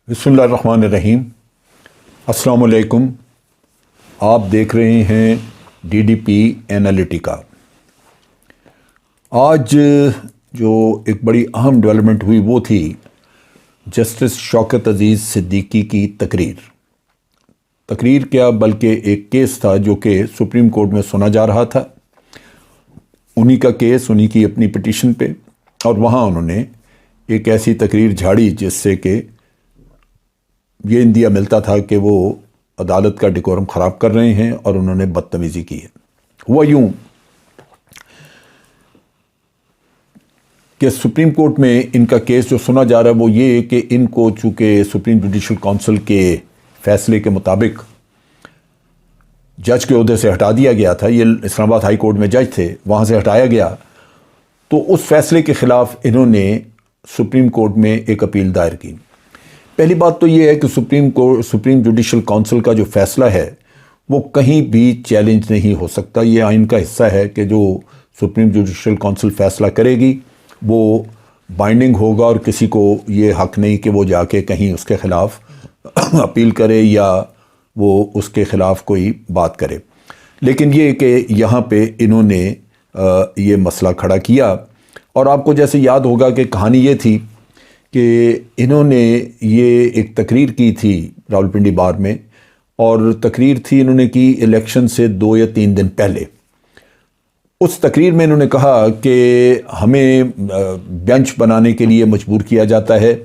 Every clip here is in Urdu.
بسم اللہ الرحمن الرحیم۔ السلام علیکم۔ آپ دیکھ رہے ہیں ڈی ڈی پی اینالیٹیکا۔ آج جو ایک بڑی اہم ڈیولپمنٹ ہوئی وہ تھی جسٹس شوکت عزیز صدیقی کی تقریر کیا بلکہ ایک کیس تھا جو کہ سپریم کورٹ میں سنا جا رہا تھا، انہی کا کیس، انہی کی اپنی پٹیشن پہ، اور وہاں انہوں نے ایک ایسی تقریر جھاڑی جس سے کہ یہ اندیا ملتا تھا کہ وہ عدالت کا ڈیکورم خراب کر رہے ہیں اور انہوں نے بدتمیزی کی ہے۔ ہوا یوں کہ سپریم کورٹ میں ان کا کیس جو سنا جا رہا ہے وہ یہ کہ ان کو چونکہ سپریم جوڈیشل کونسل کے فیصلے کے مطابق جج کے عہدے سے ہٹا دیا گیا تھا، یہ اسلام آباد ہائی کورٹ میں جج تھے، وہاں سے ہٹایا گیا، تو اس فیصلے کے خلاف انہوں نے سپریم کورٹ میں ایک اپیل دائر کی۔ پہلی بات تو یہ ہے کہ سپریم جوڈیشل کونسل کا جو فیصلہ ہے وہ کہیں بھی چیلنج نہیں ہو سکتا۔ یہ آئین کا حصہ ہے کہ جو سپریم جوڈیشل کونسل فیصلہ کرے گی وہ بائنڈنگ ہوگا اور کسی کو یہ حق نہیں کہ وہ جا کے کہیں اس کے خلاف اپیل کرے یا وہ اس کے خلاف کوئی بات کرے۔ لیکن یہ کہ یہاں پہ انہوں نے یہ مسئلہ کھڑا کیا، اور آپ کو جیسے یاد ہوگا کہ کہانی یہ تھی کہ انہوں نے یہ ایک تقریر کی تھی راولپنڈی بار میں، اور تقریر تھی انہوں نے کی الیکشن سے 2 یا 3 دن پہلے۔ اس تقریر میں انہوں نے کہا کہ ہمیں بینچ بنانے کے لیے مجبور کیا جاتا ہے۔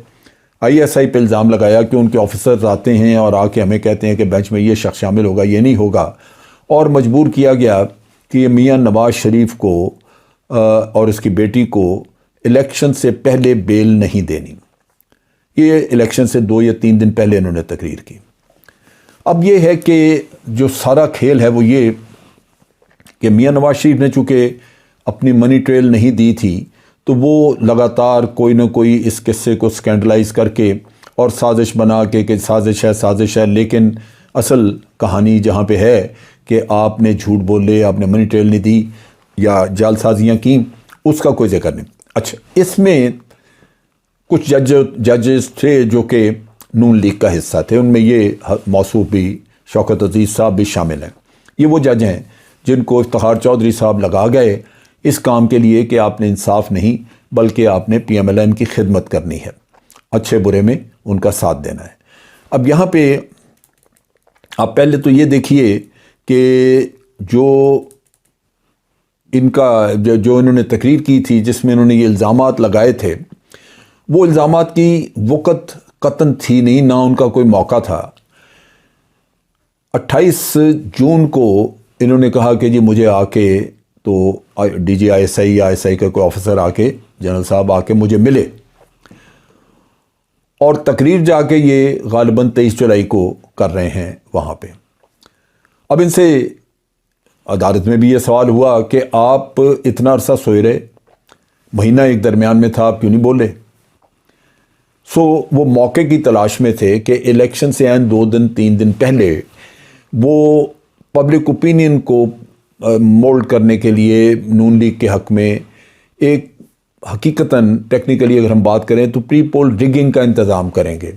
آئی ایس آئی پہ الزام لگایا کہ ان کے آفیسرز آتے ہیں اور آ کے ہمیں کہتے ہیں کہ بینچ میں یہ شخص شامل ہوگا، یہ نہیں ہوگا، اور مجبور کیا گیا کہ یہ میاں نواز شریف کو اور اس کی بیٹی کو الیکشن سے پہلے بیل نہیں دینی۔ یہ الیکشن سے 2 یا 3 دن پہلے انہوں نے تقریر کی۔ اب یہ ہے کہ جو سارا کھیل ہے وہ یہ کہ میاں نواز شریف نے چونکہ اپنی منی ٹریل نہیں دی تھی تو وہ لگاتار کوئی نہ کوئی اس قصے کو سکینڈلائز کر کے اور سازش بنا کے کہ سازش ہے، لیکن اصل کہانی جہاں پہ ہے کہ آپ نے جھوٹ بولے، آپ نے منی ٹریل نہیں دی یا جعل سازیاں کی، اس کا کوئی ذکر نہیں۔ اچھا، اس میں کچھ ججز تھے جو کہ نون لیگ کا حصہ تھے، ان میں یہ موصوف بھی شوکت عزیز صاحب بھی شامل ہیں۔ یہ وہ جج ہیں جن کو افتخار چودھری صاحب لگا گئے اس کام کے لیے کہ آپ نے انصاف نہیں بلکہ آپ نے پی ایم ایل این کی خدمت کرنی ہے، اچھے برے میں ان کا ساتھ دینا ہے۔ اب یہاں پہ آپ پہلے تو یہ دیکھیے کہ جو انہوں نے تقریر کی تھی جس میں انہوں نے یہ الزامات لگائے تھے، وہ الزامات کی وقت قطن تھی نہیں، نہ ان کا کوئی موقع تھا۔ 28 جون کو انہوں نے کہا کہ جی مجھے آ کے تو D G I S I یا ایس آئی کا کوئی آفیسر آ کے، جنرل صاحب آ کے مجھے ملے، اور تقریر جا کے یہ غالباً 23 جولائی کو کر رہے ہیں وہاں پہ۔ اب ان سے عدالت میں بھی یہ سوال ہوا کہ آپ اتنا عرصہ سوئے رہے، مہینہ ایک درمیان میں تھا، آپ کیوں نہیں بولے؟ وہ موقع کی تلاش میں تھے کہ الیکشن سے 2 دن 3 دن پہلے وہ پبلک اوپینین کو مولڈ کرنے کے لیے نون لیگ کے حق میں ایک حقیقتاً ٹیکنیکلی اگر ہم بات کریں تو پری پول ڈگنگ کا انتظام کریں گے،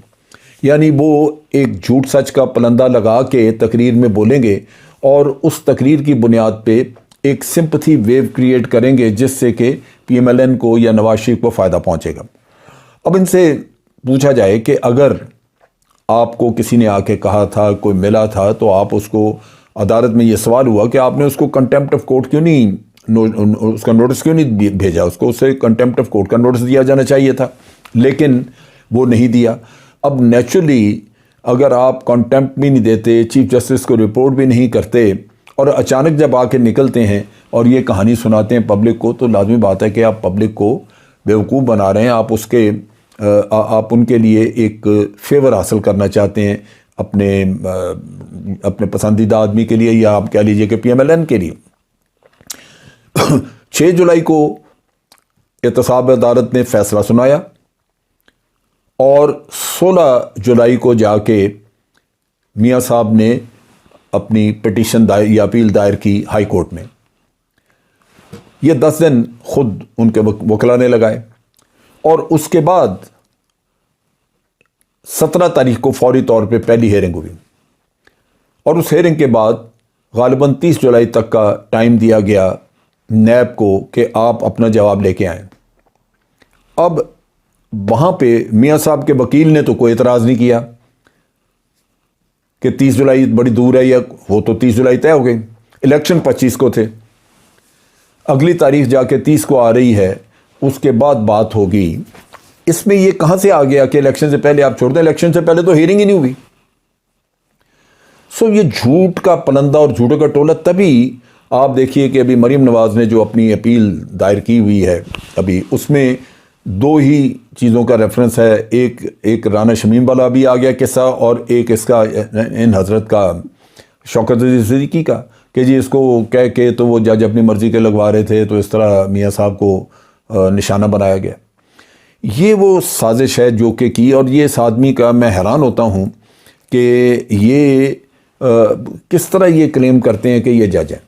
یعنی وہ ایک جھوٹ سچ کا پلندہ لگا کے تقریر میں بولیں گے اور اس تقریر کی بنیاد پہ ایک سمپتھی ویو کریٹ کریں گے جس سے کہ پی ایم ایل این کو یا نواز شریف کو فائدہ پہنچے گا۔ اب ان سے پوچھا جائے کہ اگر آپ کو کسی نے آ کے کہا تھا، کوئی ملا تھا، تو آپ اس کو، عدالت میں یہ سوال ہوا کہ آپ نے اس کو کنٹیمپٹ آف کورٹ کیوں نہیں، اس کا نوٹس کیوں نہیں بھیجا، اس کو اسے کنٹیمپٹ آف کورٹ کا نوٹس دیا جانا چاہیے تھا، لیکن وہ نہیں دیا۔ اب نیچرلی اگر آپ کنٹیمپٹ بھی نہیں دیتے، چیف جسٹس کو رپورٹ بھی نہیں کرتے، اور اچانک جب آ کے نکلتے ہیں اور یہ کہانی سناتے ہیں پبلک کو، تو لازمی بات ہے کہ آپ پبلک کو بیوقوف بنا رہے ہیں، آپ ان کے لیے ایک فیور حاصل کرنا چاہتے ہیں اپنے پسندیدہ آدمی کے لیے، یا آپ کہہ لیجئے کہ پی ایم ایل این کے لیے۔ 6 جولائی کو احتساب عدالت نے فیصلہ سنایا، اور 16 جولائی کو جا کے میاں صاحب نے اپنی پٹیشن یا اپیل دائر کی ہائی کورٹ میں۔ یہ 10 دن خود ان کے وکلا نے لگائے، اور اس کے بعد 17 تاریخ کو فوری طور پہ پہلی ہیئرنگ ہوئی، اور اس ہیئرنگ کے بعد غالباً 30 جولائی تک کا ٹائم دیا گیا نیب کو کہ آپ اپنا جواب لے کے آئیں۔ اب وہاں پہ میاں صاحب کے وکیل نے تو کوئی اعتراض نہیں کیا کہ 30 جولائی بڑی دور ہے، یا وہ تو 30 جولائی طے ہو گئی، الیکشن 25 کو تھے، اگلی تاریخ جا کے 30 کو آ رہی ہے، اس کے بعد بات ہوگی۔ اس میں یہ کہاں سے آ گیا کہ الیکشن سے پہلے آپ چھوڑ دیں؟ الیکشن سے پہلے تو ہیئرنگ ہی نہیں ہوئی۔ یہ جھوٹ کا پلندہ اور جھوٹوں کا ٹولہ۔ تبھی آپ دیکھیے کہ ابھی مریم نواز نے جو اپنی اپیل دائر کی ہوئی ہے ابھی، اس میں 2 ہی چیزوں کا ریفرنس ہے، ایک رانا شمیم والا بھی آ گیا قصہ، اور ایک اس کا ان حضرت کا شوکت عزیز صدیقی کا کہ جی اس کو کہہ کے تو وہ جج اپنی مرضی کے لگوا رہے تھے، تو اس طرح میاں صاحب کو نشانہ بنایا گیا۔ یہ وہ سازش ہے جو کہ کی، اور یہ اس آدمی کا میں حیران ہوتا ہوں کہ یہ کس طرح یہ کلیم کرتے ہیں کہ یہ جج ہیں۔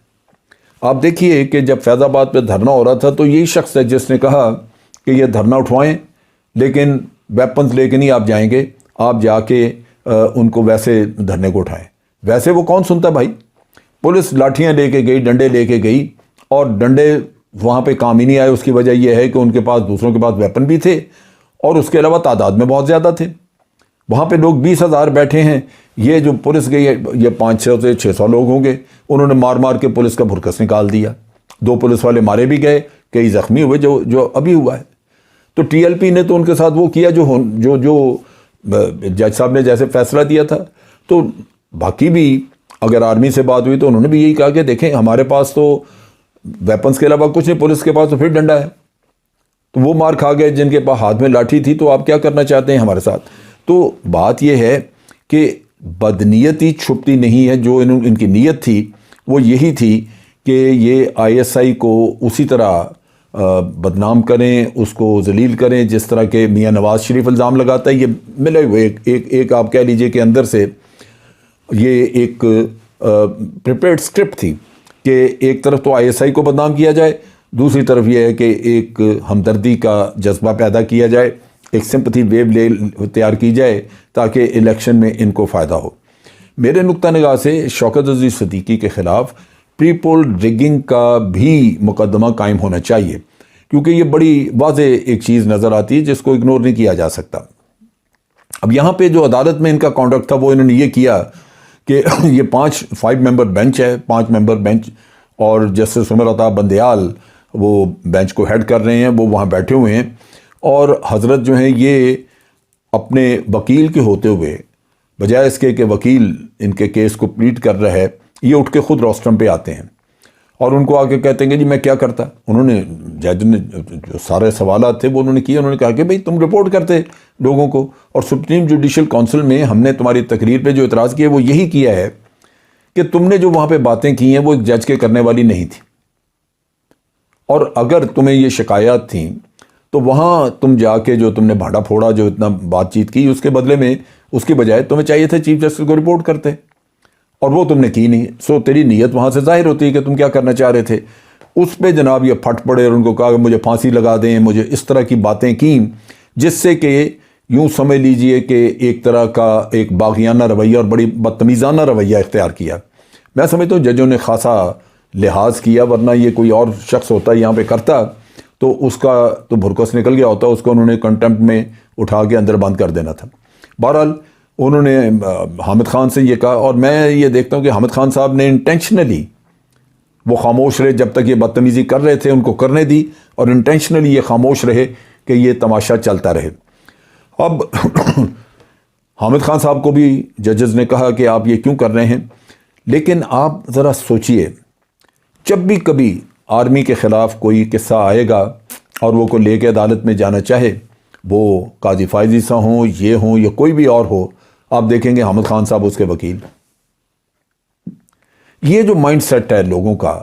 آپ دیکھیے کہ جب فیض آباد پہ دھرنا ہو رہا تھا تو یہی شخص ہے جس نے کہا کہ یہ دھرنا اٹھوائیں لیکن ویپنز لے کے نہیں آپ جائیں گے، آپ جا کے ان کو ویسے دھرنے کو اٹھائیں۔ ویسے وہ کون سنتا بھائی؟ پولیس لاٹھیاں لے کے گئی، ڈنڈے لے کے گئی، اور ڈنڈے وہاں پہ کام ہی نہیں آئے۔ اس کی وجہ یہ ہے کہ ان کے پاس دوسروں کے پاس ویپن بھی تھے، اور اس کے علاوہ تعداد میں بہت زیادہ تھے۔ وہاں پہ لوگ 20,000 بیٹھے ہیں، یہ جو پولیس گئی ہے یہ 500 سے 600 لوگ ہوں گے، انہوں نے مار مار کے پولیس کا بھرکس نکال دیا۔ 2 پولیس والے مارے بھی گئے، کئی زخمی ہوئے جو ابھی ہوا ہے۔ تو ٹی ایل پی نے تو ان کے ساتھ وہ کیا جو جج صاحب نے جیسے فیصلہ دیا تھا۔ تو باقی بھی اگر آرمی سے بات ہوئی تو انہوں نے بھی یہی کہا کہ دیکھیں ہمارے پاس تو ویپنز کے علاوہ کچھ نہیں، پولیس کے پاس تو پھر ڈنڈا ہے۔ تو وہ مار کھا گئے جن کے پاس ہاتھ میں لاٹھی تھی، تو آپ کیا کرنا چاہتے ہیں ہمارے ساتھ؟ تو بات یہ ہے کہ بدنیتی چھپتی نہیں ہے، جو ان کی نیت تھی وہ یہی تھی کہ یہ آئی ایس آئی کو اسی طرح بدنام کریں، اس کو ذلیل کریں جس طرح کہ میاں نواز شریف الزام لگاتا ہے۔ یہ ملے ہوئے ایک آپ کہہ لیجئے کہ اندر سے یہ ایک پریپیئرڈ اسکرپٹ تھی کہ ایک طرف تو آئی ایس آئی کو بدنام کیا جائے، دوسری طرف یہ ہے کہ ایک ہمدردی کا جذبہ پیدا کیا جائے، ایک سمپتھی ویو تیار کی جائے تاکہ الیکشن میں ان کو فائدہ ہو۔ میرے نقطہ نگاہ سے شوکت عزیز صدیقی کے خلاف پری پول ریگنگ کا بھی مقدمہ قائم ہونا چاہیے، کیونکہ یہ بڑی واضح ایک چیز نظر آتی ہے جس کو اگنور نہیں کیا جا سکتا۔ اب یہاں پہ جو عدالت میں ان کا کانڈکٹ تھا وہ انہوں نے یہ کیا کہ یہ 5 ممبر بینچ ہے، 5 ممبر بینچ، اور جسٹس عمر عطا بندیال وہ بینچ کو ہیڈ کر رہے ہیں، وہ وہاں بیٹھے ہوئے ہیں، اور حضرت جو ہیں یہ اپنے وکیل کے ہوتے ہوئے بجائے اس کے کہ وکیل ان کے کیس کو پلیٹ کر رہا ہے، یہ اٹھ کے خود روسٹرم پہ آتے ہیں اور ان کو آ کے کہتے ہیں کہ جی میں کیا کرتا۔ انہوں نے جج نے جو سارے سوالات تھے وہ انہوں نے کیے، انہوں نے کہا کہ بھئی تم رپورٹ کرتے لوگوں کو، اور سپریم جوڈیشل کونسل میں ہم نے تمہاری تقریر پہ جو اعتراض کیا وہ یہی کیا ہے کہ تم نے جو وہاں پہ باتیں کی ہیں وہ ایک جج کے کرنے والی نہیں تھی، اور اگر تمہیں یہ شکایات تھیں تو وہاں تم جا کے جو تم نے بھانڈا پھوڑا، جو اتنا بات چیت کی، اس کے بدلے میں اس کی بجائے تمہیں چاہیے تھا چیف جسٹس کو رپورٹ کرتے، اور وہ تم نے کی نہیں۔ سو تیری نیت وہاں سے ظاہر ہوتی ہے کہ تم کیا کرنا چاہ رہے تھے۔ اس پہ جناب یہ پھٹ پڑے اور ان کو کہا کہ مجھے پھانسی لگا دیں، مجھے اس طرح کی باتیں کیں جس سے کہ یوں سمجھ لیجئے کہ ایک طرح کا ایک باغیانہ رویہ اور بڑی بدتمیزانہ رویہ اختیار کیا۔ میں سمجھتا ہوں ججوں نے خاصا لحاظ کیا، ورنہ یہ کوئی اور شخص ہوتا یہاں پہ کرتا تو اس کا تو بھرکس نکل گیا ہوتا، اس کو انہوں نے کنٹمپٹ میں اٹھا کے اندر بند کر دینا تھا۔ بہرحال انہوں نے حامد خان سے یہ کہا، اور میں یہ دیکھتا ہوں کہ حامد خان صاحب نے انٹینشنلی وہ خاموش رہے جب تک یہ بدتمیزی کر رہے تھے، ان کو کرنے دی، اور انٹینشنلی یہ خاموش رہے کہ یہ تماشا چلتا رہے۔ اب حامد خان صاحب کو بھی ججز نے کہا کہ آپ یہ کیوں کر رہے ہیں، لیکن آپ ذرا سوچئے جب بھی کبھی آرمی کے خلاف کوئی قصہ آئے گا اور وہ کو لے کے عدالت میں جانا چاہے، وہ قاضی فائز عیسیٰ ہوں، یہ ہوں یا کوئی بھی اور ہو، آپ دیکھیں گے حامد خان صاحب اس کے وکیل۔ یہ جو مائنڈ سیٹ ہے لوگوں کا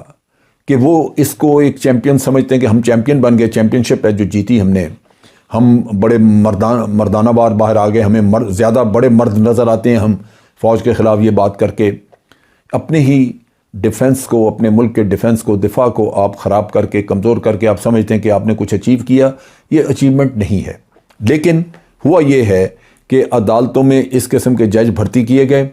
کہ وہ اس کو ایک چیمپئن سمجھتے ہیں کہ ہم چیمپئن بن گئے، چیمپئن شپ ہے جو جیتی ہم بڑے مردانہ وار باہر آ گئے، ہمیں زیادہ بڑے مرد نظر آتے ہیں ہم فوج کے خلاف یہ بات کر کے۔ اپنے ہی ڈیفنس کو، اپنے ملک کے ڈیفنس کو، دفاع کو آپ خراب کر کے، کمزور کر کے آپ سمجھتے ہیں کہ آپ نے کچھ اچیو کیا۔ یہ اچیومنٹ نہیں ہے، لیکن ہوا یہ ہے کہ عدالتوں میں اس قسم کے جج بھرتی کیے گئے.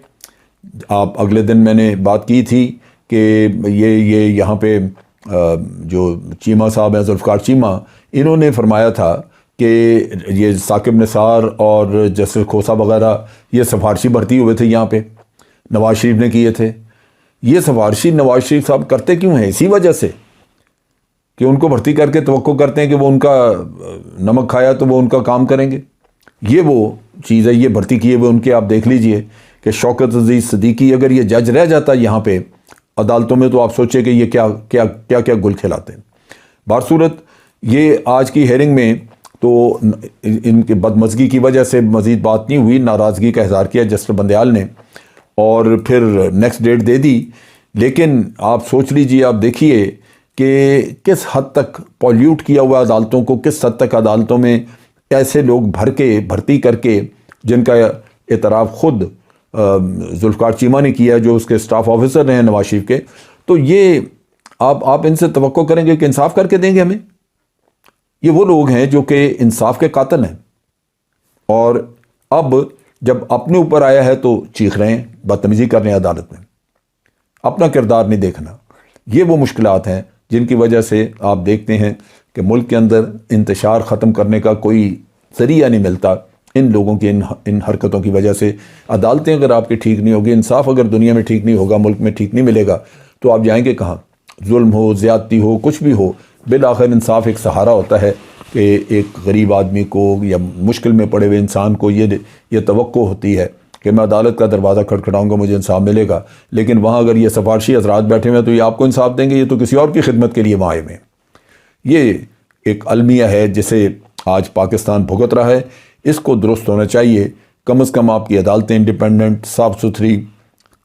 آپ اگلے دن میں نے بات کی تھی کہ یہ یہاں پہ جو چیمہ صاحب ہیں، ذوالفقار چیمہ، انہوں نے فرمایا تھا کہ یہ ثاقب نثار اور جسٹس کھوسہ وغیرہ یہ سفارشی بھرتی ہوئے تھے یہاں پہ، نواز شریف نے کیے تھے. یہ سفارشی نواز شریف صاحب کرتے کیوں ہیں؟ اسی وجہ سے کہ ان کو بھرتی کر کے توقع کرتے ہیں کہ وہ ان کا نمک کھایا تو وہ ان کا کام کریں گے. یہ وہ چیز ہے، یہ بھرتی کیے ہوئے ان کے. آپ دیکھ لیجئے کہ شوکت عزیز صدیقی اگر یہ جج رہ جاتا یہاں پہ عدالتوں میں تو آپ سوچیں کہ یہ کیا گل کھلاتے ہیں. بہرصورت یہ آج کی ہیئرنگ میں تو ان کے بدمزگی کی وجہ سے مزید بات نہیں ہوئی، ناراضگی کا اظہار کیا جسٹس بندیال نے اور پھر نیکسٹ ڈیٹ دے دی. لیکن آپ سوچ لیجئے، آپ دیکھیے کہ کس حد تک پولیوٹ کیا ہوا عدالتوں کو، کس حد تک عدالتوں میں ایسے لوگ بھرتی کر کے جن کا اعتراف خود ذوالفقار چیمہ نے کیا جو اس کے سٹاف آفیسر رہے ہیں نواز شریف کے. تو یہ آپ ان سے توقع کریں گے کہ انصاف کر کے دیں گے ہمیں؟ یہ وہ لوگ ہیں جو کہ انصاف کے قاتل ہیں، اور اب جب اپنے اوپر آیا ہے تو چیخ رہے ہیں، بدتمیزی کر رہے ہیں عدالت میں، اپنا کردار نہیں دیکھنا. یہ وہ مشکلات ہیں جن کی وجہ سے آپ دیکھتے ہیں کہ ملک کے اندر انتشار ختم کرنے کا کوئی ذریعہ نہیں ملتا ان لوگوں کی ان حرکتوں کی وجہ سے. عدالتیں اگر آپ کی ٹھیک نہیں ہوگی، انصاف اگر دنیا میں ٹھیک نہیں ہوگا، ملک میں ٹھیک نہیں ملے گا، تو آپ جائیں گے کہاں؟ ظلم ہو، زیادتی ہو، کچھ بھی ہو، بالآخر انصاف ایک سہارا ہوتا ہے کہ ایک غریب آدمی کو یا مشکل میں پڑے ہوئے انسان کو یہ توقع ہوتی ہے کہ میں عدالت کا دروازہ کھٹکھٹاؤں گا، مجھے انصاف ملے گا. لیکن وہاں اگر یہ سفارشی حضرات بیٹھے ہوئے ہیں تو یہ آپ کو انصاف دیں گے؟ یہ تو کسی اور کی خدمت کے لیے وہاں آئے ہوئے ہیں. یہ ایک المیہ ہے جسے آج پاکستان بھگت رہا ہے. اس کو درست ہونا چاہیے. کم از کم آپ کی عدالتیں انڈیپینڈنٹ، صاف ستھری،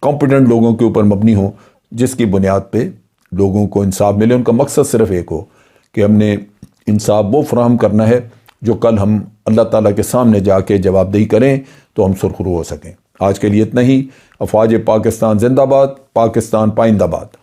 کمپیٹنٹ لوگوں کے اوپر مبنی ہوں، جس کی بنیاد پہ لوگوں کو انصاف ملے. ان کا مقصد صرف ایک ہو کہ ہم نے انصاف وہ فراہم کرنا ہے جو کل ہم اللہ تعالیٰ کے سامنے جا کے جواب دہی کریں تو ہم سرخرو ہو سکیں. آج کے لیے اتنا ہی. افواج پاکستان زندہ باد، پاکستان پائندہ باد.